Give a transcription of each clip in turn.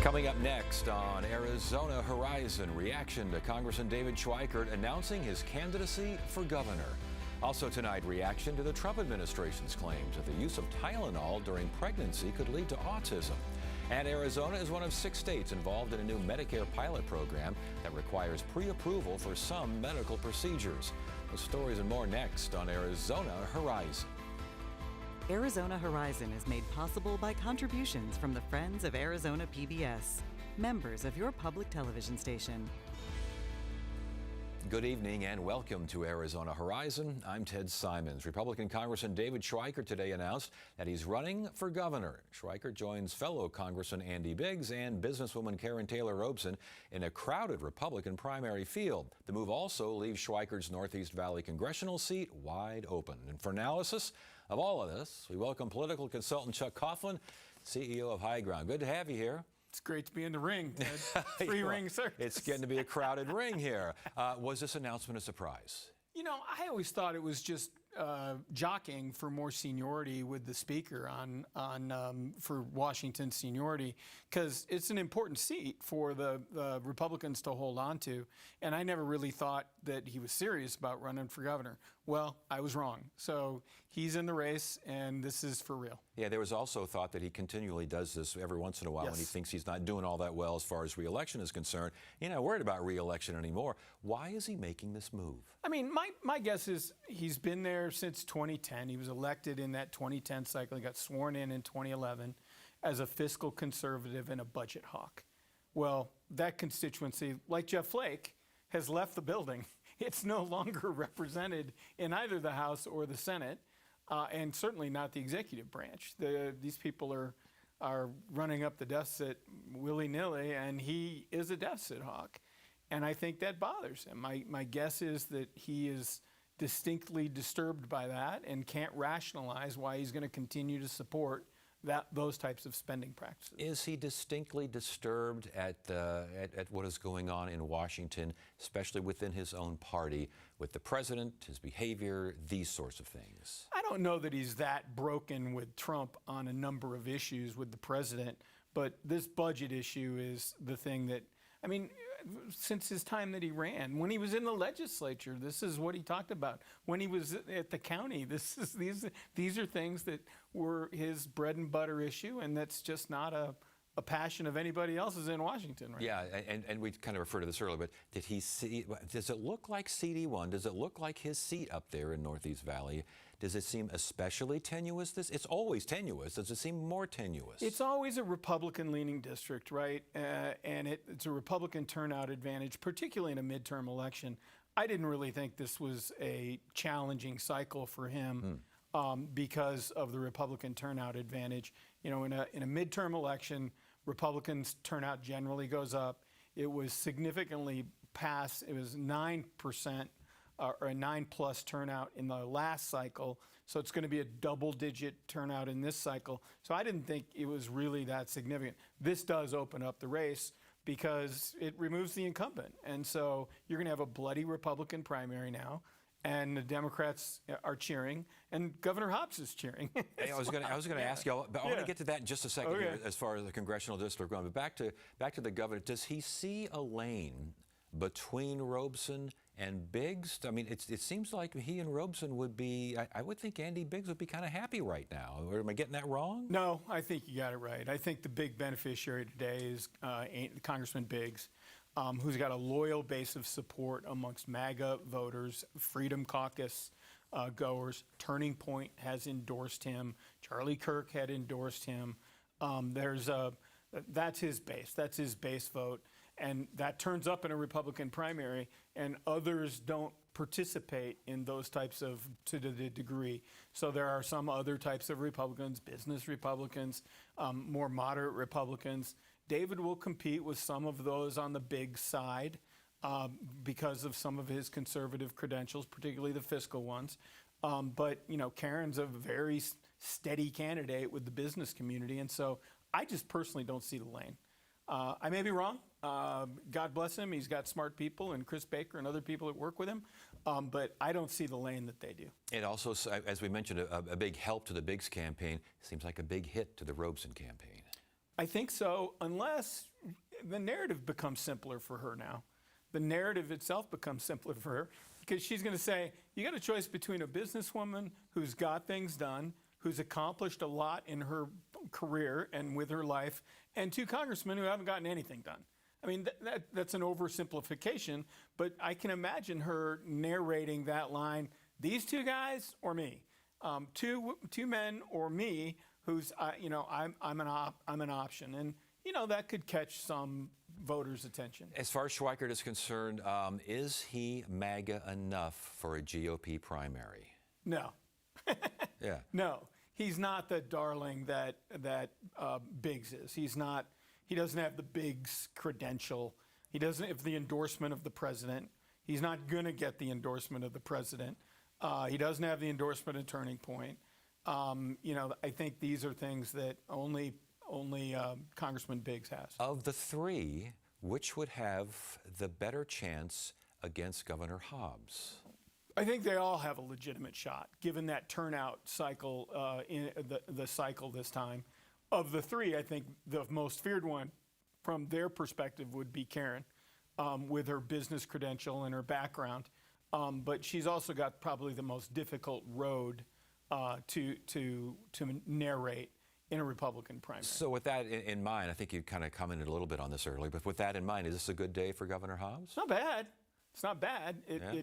Coming up next on Arizona Horizon, reaction to Congressman David Schweikert announcing his candidacy for governor. Also tonight, reaction to the Trump administration's claims that the use of Tylenol during pregnancy could lead to autism. And Arizona is one of 6 states involved in a new Medicare pilot program that requires pre-approval for some medical procedures. The stories and more next on Arizona Horizon. Arizona Horizon is made possible by contributions from the Friends of Arizona PBS, members of your public television station. Good evening and welcome to Arizona Horizon. I'm Ted Simons. Republican Congressman David Schweikert today announced that he's running for governor. Schweikert joins fellow Congressman Andy Biggs and businesswoman Karen Taylor Robson in a crowded Republican primary field. The move also leaves Schweikert's Northeast Valley congressional seat wide open. And for analysis of all of this, we welcome political consultant Chuck Coughlin, CEO of High Ground. Good to have you here. It's great to be in the ring, Ted. Free ring service. It's getting to be a crowded ring here. Was this announcement a surprise? You know, I always thought it was just jockeying for more seniority with the speaker for Washington's seniority, because it's an important seat for the Republicans to hold on to. And I never really thought that he was serious about running for governor. Well, I was wrong. So he's in the race, and this is for real. Yeah, there was also thought that he continually does this every once in a while when he thinks he's not doing all that well as far as re-election is concerned. You're not worried about re-election anymore. Why is he making this move? I mean, my guess is he's been there since 2010. He was elected in that 2010 cycle. He got sworn in 2011 as a fiscal conservative and a budget hawk. Well, that constituency, like Jeff Flake, has left the building. It's no longer represented in either the House or the Senate, and certainly not the executive branch. These people are running up the deficit willy-nilly, and he is a deficit hawk. And I think that bothers him. My guess is that he is distinctly disturbed by that and can't rationalize why he's going to continue to support those types of spending practices. Is he distinctly disturbed at what is going on in Washington, especially within his own party, with the president, his behavior, these sorts of things? I don't know that he's that broken with Trump on a number of issues with the president, but this budget issue is the thing that, I mean, since his time that he ran, when he was in the legislature, this is what he talked about. When he was at the county, these are things that were his bread and butter issue, and that's just not a passion of anybody else's in Washington right now. And we kind of referred to this earlier, but does it look like CD1? Does it look like his seat up there in Northeast Valley? Does it seem especially tenuous? It's always tenuous. Does it seem more tenuous? It's always a Republican-leaning district, right? And it's a Republican turnout advantage, particularly in a midterm election. I didn't really think this was a challenging cycle for him because of the Republican turnout advantage. You know, in a midterm election, Republicans' turnout generally goes up. It was significantly past. It was 9%. Or a 9+ turnout in the last cycle. So it's going to be a double-digit turnout in this cycle. So I didn't think it was really that significant. This does open up the race because it removes the incumbent. And so you're going to have a bloody Republican primary now. And the Democrats are cheering, and Governor Hobbs is cheering. Hey, I was going to ask you, but I want to get to that in just a second here, as far as the congressional district going. But back to the governor. Does he see a lane between Robson and Biggs? I mean, it seems like he and Robson would be, I would think Andy Biggs would be kind of happy right now. Or am I getting that wrong? No, I think you got it right. I think the big beneficiary today is Congressman Biggs, who's got a loyal base of support amongst MAGA voters, Freedom Caucus goers. Turning Point has endorsed him. Charlie Kirk had endorsed him. That's his base. That's his base vote. And that turns up in a Republican primary, and others don't participate in those types of, to the degree. So there are some other types of Republicans, business Republicans, more moderate Republicans. David will compete with some of those on the big side because of some of his conservative credentials, particularly the fiscal ones. But, you know, Karen's a very steady candidate with the business community, and so I just personally don't see the lane. I may be wrong. God bless him. He's got smart people, and Chris Baker and other people that work with him. But I don't see the lane that they do. And also, as we mentioned, a big help to the Biggs campaign seems like a big hit to the Robson campaign. I think so, unless the narrative becomes simpler for her now. The narrative itself becomes simpler for her because she's going to say, you got a choice between a businesswoman who's got things done, who's accomplished a lot in her career and with her life, and two congressmen who haven't gotten anything done. I mean, that's an oversimplification, but I can imagine her narrating that line, these two guys or me, two men or me, who's, I'm an option. And, that could catch some voters' attention. As far as Schweikert is concerned, is he MAGA enough for a GOP primary? No. Yeah. No, he's not the darling that Biggs is. He's not. He doesn't have the Biggs credential. He doesn't have the endorsement of the president. He's not going to get the endorsement of the president. He doesn't have the endorsement of Turning Point. I think these are things that only Congressman Biggs has. Of the three, which would have the better chance against Governor Hobbs? I think they all have a legitimate shot, given that turnout cycle, in the cycle this time. Of the three, I think the most feared one, from their perspective, would be Karen, with her business credential and her background. But she's also got probably the most difficult road to narrate in a Republican primary. So with that in mind, I think you kind of commented a little bit on this earlier, but with that in mind, is this a good day for Governor Hobbs? It's not bad. It's not bad. Yeah.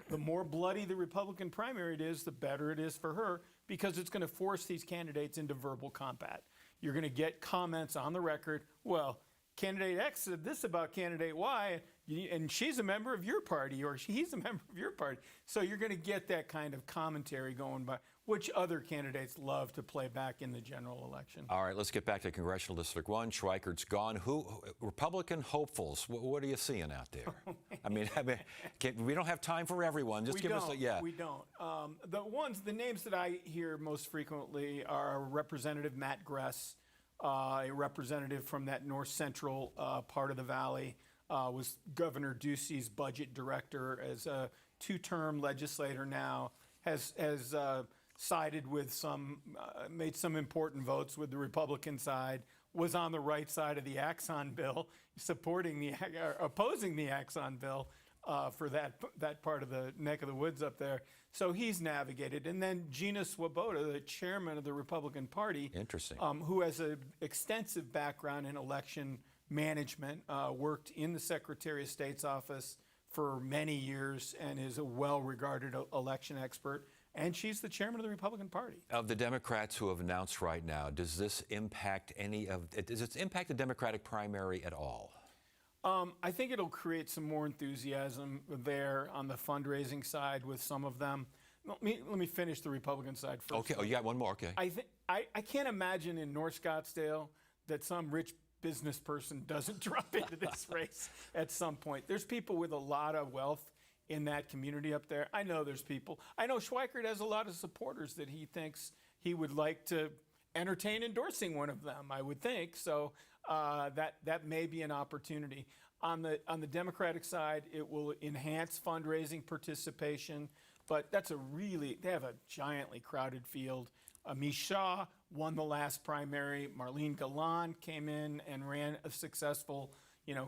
The more bloody the Republican primary it is, the better it is for her, because it's going to force these candidates into verbal combat. You're going to get comments on the record, well, candidate X said this about candidate Y, and she's a member of your party, or he's a member of your party. So you're going to get that kind of commentary going by, which other candidates love to play back in the general election. All right, let's get back to Congressional District 1. Schweikert's gone. Republican hopefuls, what are you seeing out there? We don't have time for everyone. Just give us a, yeah. We don't. The names that I hear most frequently are Representative Matt Gress, a representative from that north central part of the valley, was Governor Ducey's budget director, as a two-term legislator now, has sided with made some important votes with the Republican side, was on the right side of the Axon bill, opposing the Axon bill for that part of the neck of the woods up there. So he's navigated. And then Gina Swoboda, the chairman of the Republican Party, interesting, who has an extensive background in election management, worked in the Secretary of State's office for many years and is a well-regarded election expert. And she's the chairman of the Republican Party. Of the Democrats who have announced right now, does this impact does it impact the Democratic primary at all? I think it'll create some more enthusiasm there on the fundraising side with some of them. Let me finish the Republican side first. Okay. Oh, you got one more. Okay. I can't imagine in North Scottsdale that some rich business person doesn't drop into this race at some point. There's people with a lot of wealth in that community up there. I know there's people. I know Schweikert has a lot of supporters that he thinks he would like to entertain endorsing one of them, I would think. So that may be an opportunity. On the Democratic side, it will enhance fundraising participation, but they have a giantly crowded field. Amish Shah won the last primary. Marlene Galland came in and ran a successful,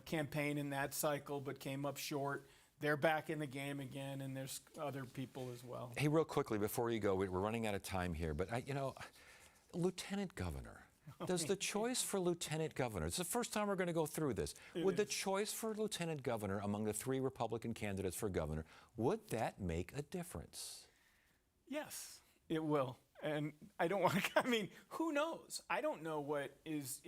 campaign in that cycle, but came up short. They're back in the game again, and there's other people as well. Hey, real quickly before you go, we're running out of time here, but Lieutenant Governor. Does the choice for Lieutenant Governor, it's the first time we're going to go through this, would the choice for Lieutenant Governor among the three Republican candidates for governor, would that make a difference? Yes, it will. And I don't want to, who knows? I don't know what is,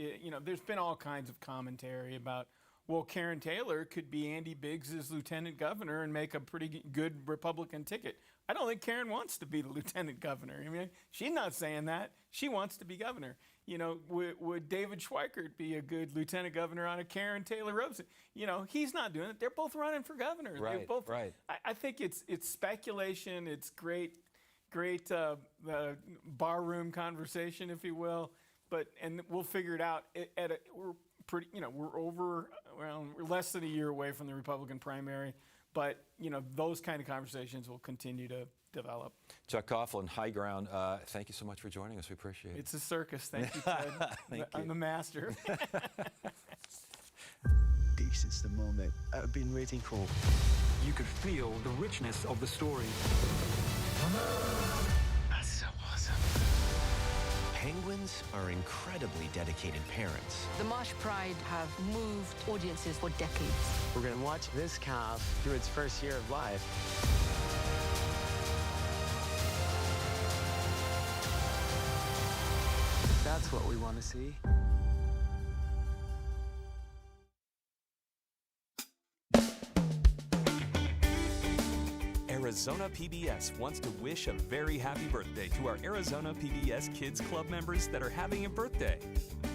there's been all kinds of commentary about, well, Karen Taylor could be Andy Biggs' lieutenant governor and make a pretty good Republican ticket. I don't think Karen wants to be the lieutenant governor. She's not saying that. She wants to be governor. Would David Schweikert be a good lieutenant governor on a Karen Taylor Robson? He's not doing it. They're both running for governor. Right, right. I think it's speculation. It's great barroom conversation, if you will. And we'll figure it out. We're less than a year away from the Republican primary, But those kind of conversations will continue to develop. Chuck Coughlin, High Ground, thank you so much for joining us. We appreciate it. It's a circus. Thank you, Ted. I'm the master. This is the moment I've been waiting for. You could feel the richness of the story. That's so awesome. Penguins are incredibly dedicated parents. The Marsh Pride have moved audiences for decades. We're going to watch this calf through its first year of life. That's what we want to see. Arizona PBS wants to wish a very happy birthday to our Arizona PBS Kids Club members that are having a birthday.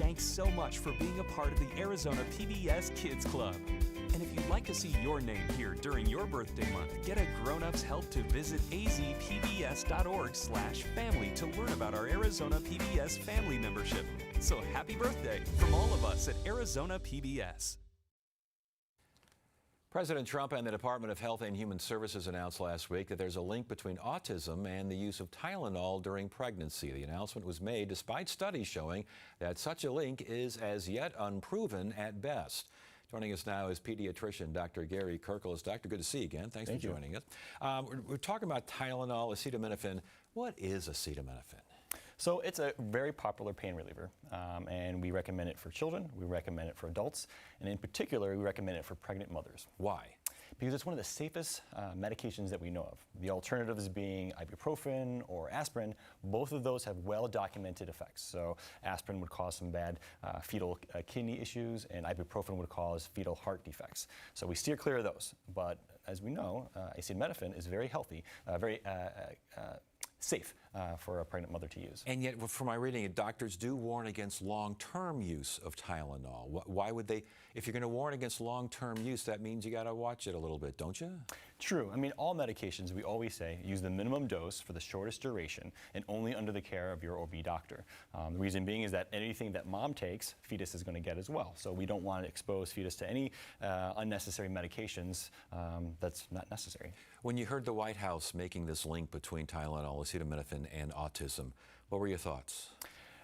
Thanks so much for being a part of the Arizona PBS Kids Club. And if you'd like to see your name here during your birthday month, get a grown-up's help to visit azpbs.org/family to learn about our Arizona PBS family membership. So happy birthday from all of us at Arizona PBS. President Trump and the Department of Health and Human Services announced last week that there's a link between autism and the use of Tylenol during pregnancy. The announcement was made despite studies showing that such a link is as yet unproven at best. Joining us now is pediatrician Dr. Gary Kirkles. Doctor, good to see you again. Thanks for joining us. We're talking about Tylenol, acetaminophen. What is acetaminophen? So it's a very popular pain reliever, and we recommend it for children, we recommend it for adults, and in particular, we recommend it for pregnant mothers. Why? Because it's one of the safest medications that we know of. The alternatives being ibuprofen or aspirin, both of those have well-documented effects. So aspirin would cause some bad fetal kidney issues, and ibuprofen would cause fetal heart defects. So we steer clear of those. But as we know, acetaminophen is very healthy, very safe for a pregnant mother to use. And yet, from my reading, doctors do warn against long-term use of Tylenol. Why would they? If you're going to warn against long-term use, that means you got to watch it a little bit, don't you? True. I mean, all medications, we always say, use the minimum dose for the shortest duration and only under the care of your OB doctor. The reason being is that anything that mom takes, fetus is going to get as well. So we don't want to expose fetus to any unnecessary medications that's not necessary. When you heard the White House making this link between Tylenol, acetaminophen, and autism, what were your thoughts?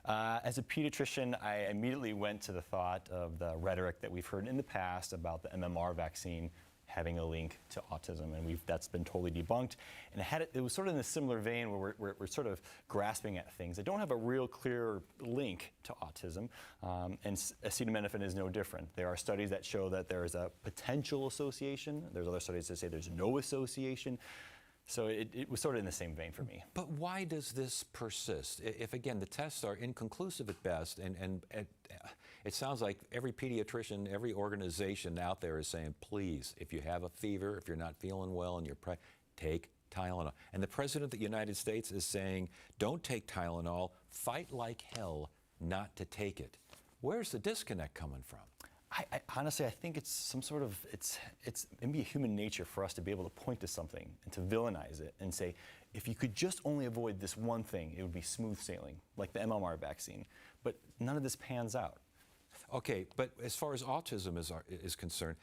As a pediatrician, I immediately went to the thought of the rhetoric that we've heard in the past about the MMR vaccine having a link to autism, and that's been totally debunked. And it was sort of in a similar vein where we're sort of grasping at things that don't have a real clear link to autism, and acetaminophen is no different. There are studies that show that there is a potential association. There's other studies that say there's no association. So it was sort of in the same vein for me. But why does this persist? If, again, the tests are inconclusive at best, and it sounds like every pediatrician, every organization out there is saying, please, if you have a fever, if you're not feeling well and you're take Tylenol. And the President of the United States is saying, don't take Tylenol, fight like hell not to take it. Where's the disconnect coming from? Honestly, I think it's some sort of, it's maybe a human nature for us to be able to point to something and to villainize it and say, if you could just only avoid this one thing, it would be smooth sailing, like the MMR vaccine. But none of this pans out. Okay, but as far as autism is concerned,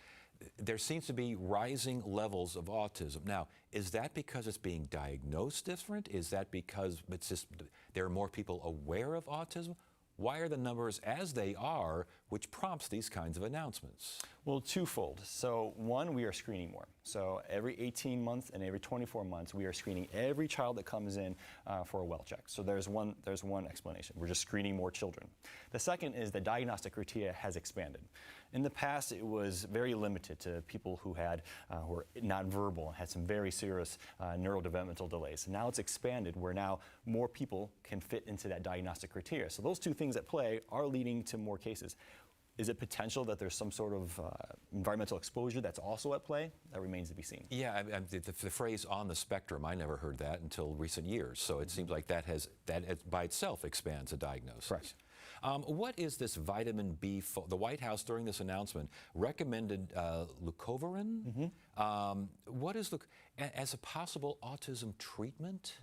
there seems to be rising levels of autism. Now, is that because it's being diagnosed different? Is that because it's just there are more people aware of autism? Why are the numbers as they are, which prompts these kinds of announcements? Well, twofold. So one, we are screening more. So every 18 months and every 24 months, we are screening every child that comes in for a well check. So there's one explanation. We're just screening more children. The second is the diagnostic criteria has expanded. In the past, it was very limited to people who were nonverbal and had some very serious neurodevelopmental delays. Now it's expanded where now more people can fit into that diagnostic criteria. So those two things at play are leading to more cases. Is it potential that there's some sort of environmental exposure that's also at play? That remains to be seen. Yeah, the phrase on the spectrum, I never heard that until recent years. So it seems like that by itself expands a diagnosis. Correct. What is this vitamin B? The White House, during this announcement, recommended leucovorin. What is as a possible autism treatment?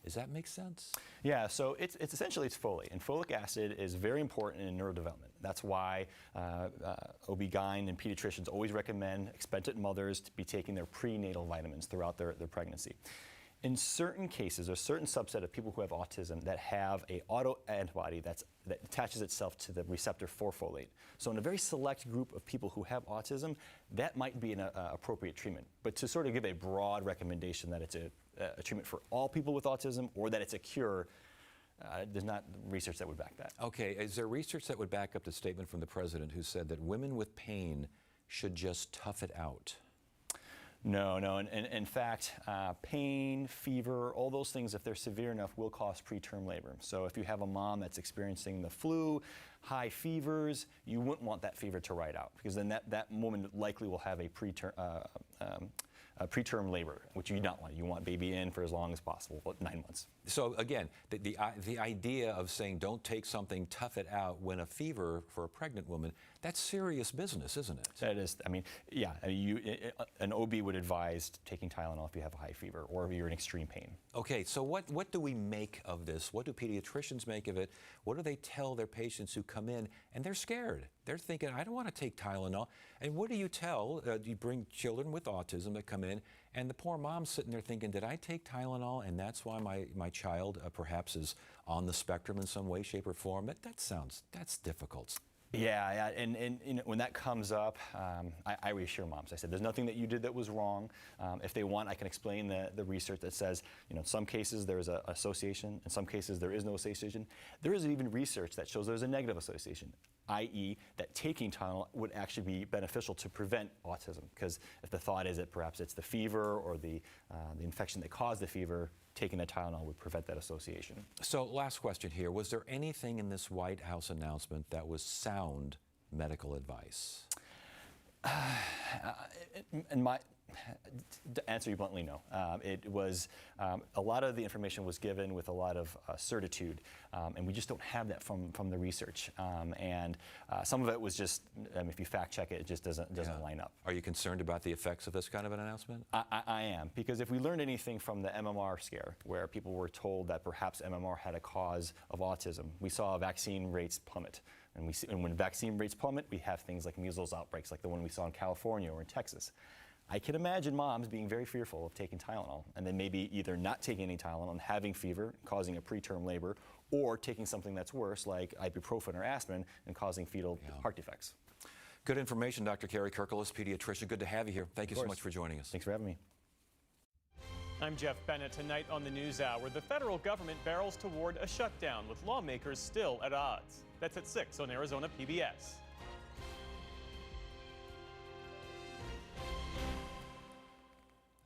Does that make sense? Yeah, so it's essentially folate, and folic acid is very important in neurodevelopment. That's why OB-GYN and pediatricians always recommend expectant mothers to be taking their prenatal vitamins throughout their pregnancy. In certain cases, there's a certain subset of people who have autism that have a autoantibody that attaches itself to the receptor for folate. So in a very select group of people who have autism, that might be an appropriate treatment. But to sort of give a broad recommendation that it's a treatment for all people with autism or that it's a cure, there's not research that would back that. Okay, is there research that would back up the statement from the president who said that women with pain should just tough it out? No. And in fact, pain, fever, all those things, if they're severe enough, will cause preterm labor. So if you have a mom that's experiencing the flu, high fevers, you wouldn't want that fever to ride out, because then that woman likely will have a preterm labor, which you do not want. You want baby in for as long as possible, 9 months. So again, the idea of saying don't take something, tough it out when a fever for a pregnant woman, that's serious business, isn't it? That is, I mean, yeah, an OB would advise taking Tylenol if you have a high fever or if you're in extreme pain. Okay, so what do we make of this? What do pediatricians make of it? What do they tell their patients who come in and they're scared? They're thinking, I don't want to take Tylenol. And what do you tell? You bring children with autism that come in, and the poor mom's sitting there thinking, did I take Tylenol and that's why my child perhaps is on the spectrum in some way, shape, or form? That's difficult. Yeah, and you know, when that comes up, I reassure moms. I said, there's nothing that you did that was wrong. If they want, I can explain the research that says, you know, in some cases there is an association, in some cases there is no association. There is even research that shows there's a negative association, i.e. that taking Tylenol would actually be beneficial to prevent autism, because if the thought is that perhaps it's the fever or the infection that caused the fever, taking the Tylenol would prevent that association. So last question here. Was there anything in this White House announcement that was sound medical advice? To answer you bluntly, no. It was, a lot of the information was given with a lot of certitude, and we just don't have that from the research. Some of it was just, if you fact check it, it just doesn't line up. Are you concerned about the effects of this kind of an announcement? I am, because if we learned anything from the MMR scare, where people were told that perhaps MMR had a cause of autism, we saw vaccine rates plummet. And when vaccine rates plummet, we have things like measles outbreaks, like the one we saw in California or in Texas. I can imagine moms being very fearful of taking Tylenol, and then maybe either not taking any Tylenol and having fever, causing a preterm labor, or taking something that's worse, like ibuprofen or aspirin, and causing fetal heart defects. Good information, Dr. Carey Kirkles, pediatrician. Good to have you here. Thank you so much for joining us. Thanks for having me. I'm Jeff Bennett. Tonight on the NewsHour, the federal government barrels toward a shutdown with lawmakers still at odds. That's at 6 on Arizona PBS.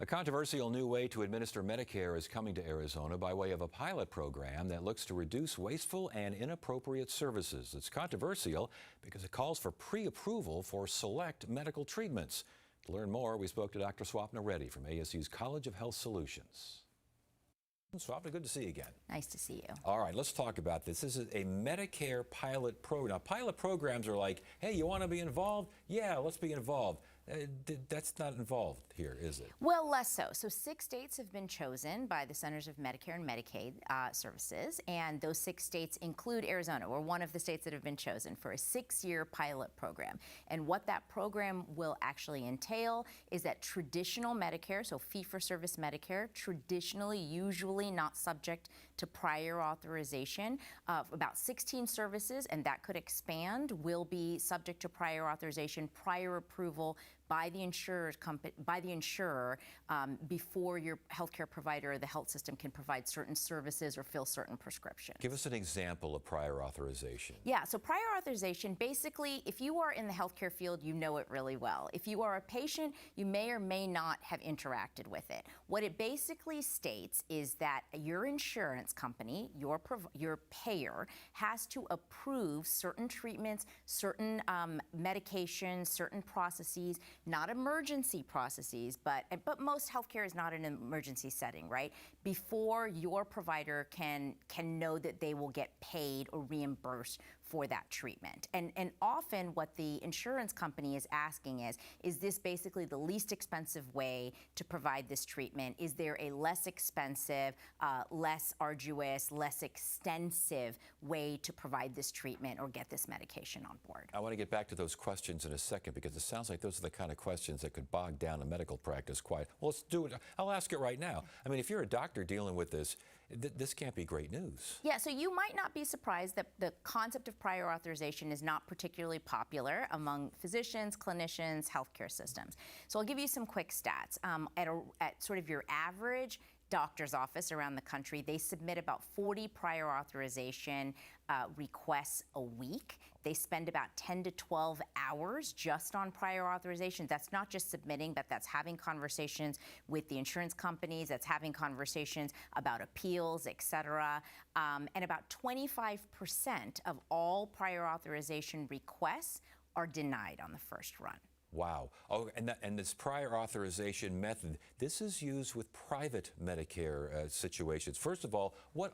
A controversial new way to administer Medicare is coming to Arizona by way of a pilot program that looks to reduce wasteful and inappropriate services. It's controversial because it calls for pre-approval for select medical treatments. To learn more, we spoke to Dr. Swapna Reddy from ASU's College of Health Solutions. Swapna, good to see you again. Nice to see you. All right, let's talk about this. This is a Medicare pilot program. Now, pilot programs are like, hey, you want to be involved? Yeah, let's be involved. That's not involved here, is it? Well, less so. So 6 states have been chosen by the Centers of Medicare and Medicaid Services, and those 6 states include Arizona. We're one of the states that have been chosen for a 6-year pilot program. And what that program will actually entail is that traditional Medicare, so fee-for-service Medicare, traditionally, usually not subject to prior authorization, about 16 services, and that could expand, will be subject to prior authorization, prior approval by the insurer before your healthcare provider or the health system can provide certain services or fill certain prescriptions. Give us an example of prior authorization. Yeah, so prior authorization, basically, if you are in the healthcare field, you know it really well. If you are a patient, you may or may not have interacted with it. What it basically states is that your insurance company, your payer, has to approve certain treatments, certain medications, certain processes, not emergency processes, but most healthcare is not an emergency setting, right? Before your provider can know that they will get paid or reimbursed for that treatment. And often what the insurance company is asking is this basically the least expensive way to provide this treatment? Is there a less expensive, less arduous, less extensive way to provide this treatment or get this medication on board? I want to get back to those questions in a second, because it sounds like those are the kind of questions that could bog down a medical practice quite. Well, let's do it. I'll ask it right now. I mean, if you're a doctor dealing with this, this can't be great news. Yeah, so you might not be surprised that the concept of prior authorization is not particularly popular among physicians, clinicians, healthcare systems. So I'll give you some quick stats. At sort of your average doctor's office around the country, they submit about 40 prior authorization requests a week. They spend about 10 to 12 hours just on prior authorization. That's not just submitting, but that's having conversations with the insurance companies, that's having conversations about appeals, et cetera. And about 25% of all prior authorization requests are denied on the first run. Wow. Oh, and this prior authorization method, this is used with private Medicare situations. First of all, we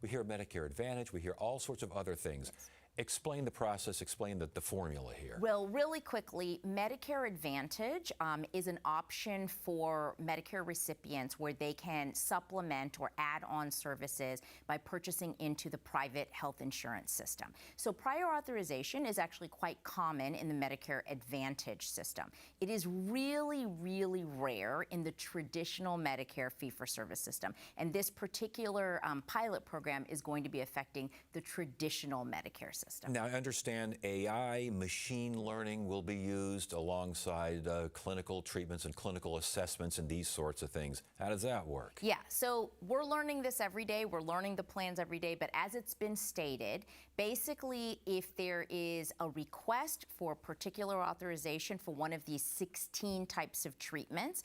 hear Medicare Advantage, we hear all sorts of other things. Yes. Explain the process, explain the formula here. Well, really quickly, Medicare Advantage is an option for Medicare recipients where they can supplement or add on services by purchasing into the private health insurance system. So prior authorization is actually quite common in the Medicare Advantage system. It is really, really rare in the traditional Medicare fee-for-service system. And this particular pilot program is going to be affecting the traditional Medicare system. Now, I understand AI, machine learning will be used alongside clinical treatments and clinical assessments and these sorts of things. How does that work? Yeah, so we're learning this every day. We're learning the plans every day. But as it's been stated, basically, if there is a request for particular authorization for one of these 16 types of treatments,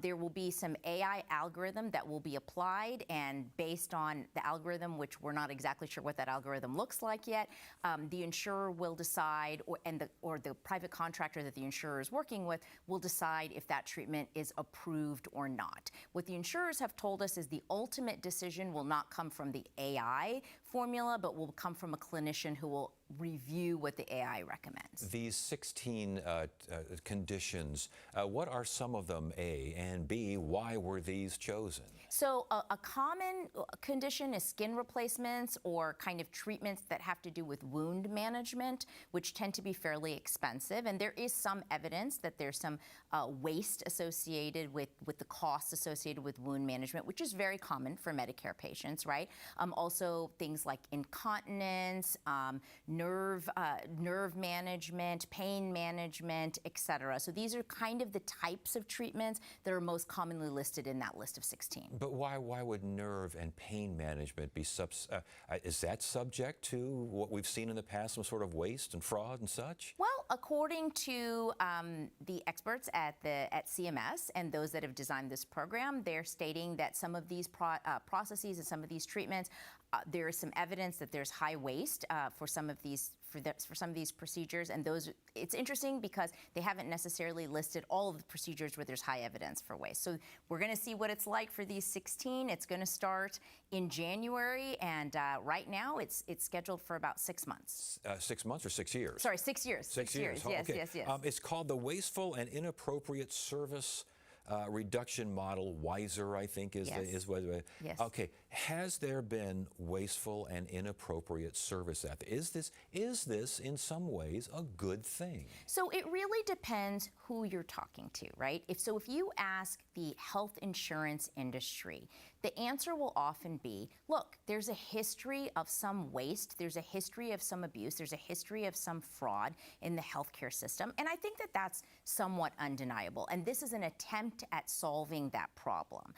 there will be some AI algorithm that will be applied. And based on the algorithm, which we're not exactly sure what that algorithm looks like yet, the insurer will decide, or the private contractor that the insurer is working with will decide if that treatment is approved or not. What the insurers have told us is the ultimate decision will not come from the AI formula, but will come from a clinician who will review what the AI recommends. These 16 conditions, what are some of them, A, and B, why were these chosen? So a common condition is skin replacements or kind of treatments that have to do with wound management, which tend to be fairly expensive. And there is some evidence that there's some waste associated with the costs associated with wound management, which is very common for Medicare patients, right? Also things like incontinence, nerve management, pain management, et cetera. So these are kind of the types of treatments that are most commonly listed in that list of 16. But why would nerve and pain management be is that subject to what we've seen in the past, some sort of waste and fraud and such? Well, according to the experts at CMS and those that have designed this program, they're stating that some of these processes and some of these treatments, there is some evidence that there's high waste for some of these procedures, and it's interesting because they haven't necessarily listed all of the procedures where there's high evidence for waste. So we're going to see what it's like for these 16. It's going to start in January, and right now it's scheduled for about 6 months. 6 months or 6 years? Sorry, 6 years. 6 years. Yes, okay. yes. It's called the Wasteful and Inappropriate Service Reduction Model. WISER, I think, is what. Yes. Okay. Has there been wasteful and inappropriate service out there? Is this in some ways a good thing? So it really depends who you're talking to, right? If you ask the health insurance industry, the answer will often be, look, there's a history of some waste, there's a history of some abuse, there's a history of some fraud in the healthcare system, and I think that that's somewhat undeniable. And this is an attempt at solving that problem.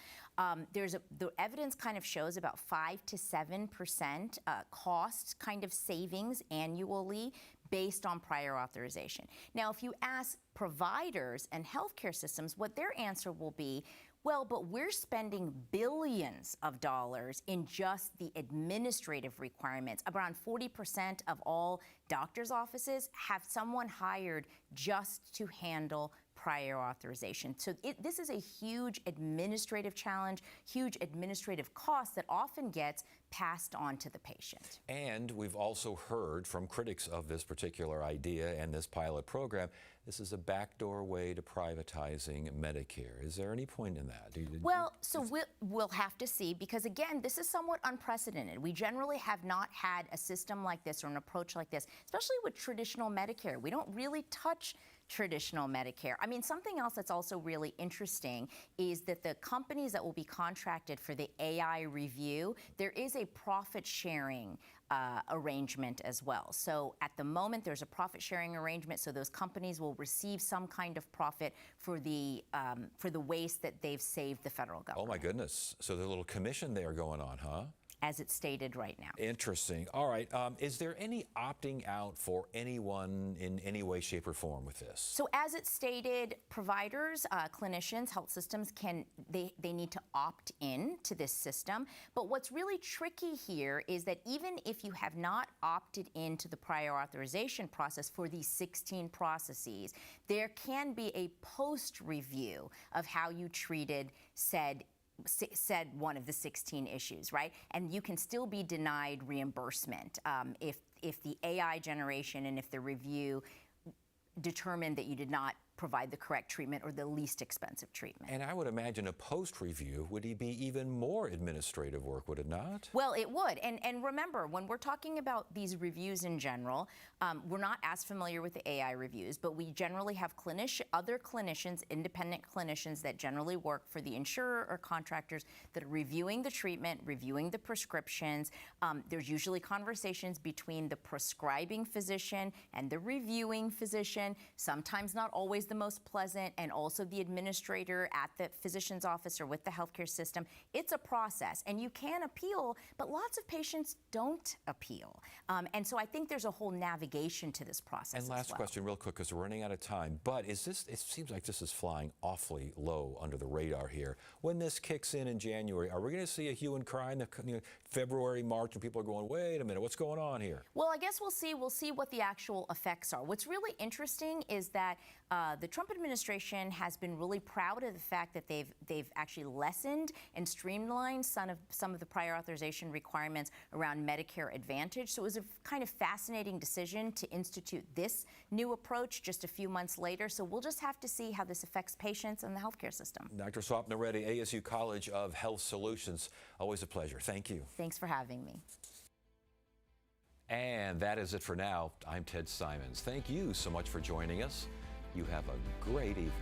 The evidence kind of shows about 5 to 7% cost kind of savings annually based on prior authorization. Now, if you ask providers and healthcare systems, what their answer will be, well, but we're spending billions of dollars in just the administrative requirements. Around 40% of all doctors' offices have someone hired just to handle prior authorization. So this is a huge administrative challenge, huge administrative cost that often gets passed on to the patient. And we've also heard from critics of this particular idea and this pilot program, this is a backdoor way to privatizing Medicare. Is there any point in that? Well, so we'll have to see, because again, this is somewhat unprecedented. We generally have not had a system like this or an approach like this, especially with traditional Medicare. We don't really touch traditional Medicare. I mean, something else that's also really interesting is that the companies that will be contracted for the AI review, there is a profit sharing arrangement as well. So at the moment, there's a profit sharing arrangement, so those companies will receive some kind of profit for the waste that they've saved the federal government. Oh my goodness. So there's a little commission there going on, huh? As it's stated right now. Interesting. All right. Is there any opting out for anyone in any way, shape, or form with this? So as it's stated, providers, clinicians, health systems they need to opt in to this system. But what's really tricky here is that even if you have not opted into the prior authorization process for these 16 processes, there can be a post-review of how you treated said one of the 16 issues, right? And you can still be denied reimbursement if the AI generation and if the review determined that you did not provide the correct treatment or the least expensive treatment. And I would imagine a post-review would be even more administrative work, would it not? Well, it would. And remember, when we're talking about these reviews in general, we're not as familiar with the AI reviews, but we generally have other clinicians, independent clinicians that generally work for the insurer or contractors that are reviewing the treatment, reviewing the prescriptions. There's usually conversations between the prescribing physician and the reviewing physician, sometimes not always the most pleasant, and also the administrator at the physician's office or with the healthcare system. It's a process, and you can appeal, but lots of patients don't appeal. And so I think there's a whole navigation to this process. And last question, real quick, because we're running out of time, but it seems like this is flying awfully low under the radar here. When this kicks in January, are we going to see a hue and cry in the February, March, and people are going, wait a minute, what's going on here? Well, I guess we'll see what the actual effects are. What's really interesting is that the Trump administration has been really proud of the fact that they've actually lessened and streamlined some of the prior authorization requirements around Medicare Advantage. So it was a kind of fascinating decision to institute this new approach just a few months later. So we'll just have to see how this affects patients and the healthcare system. Dr. Swapna Reddy, ASU College of Health Solutions. Always a pleasure. Thank you. Thanks for having me. And that is it for now. I'm Ted Simons. Thank you so much for joining us. You have a great evening.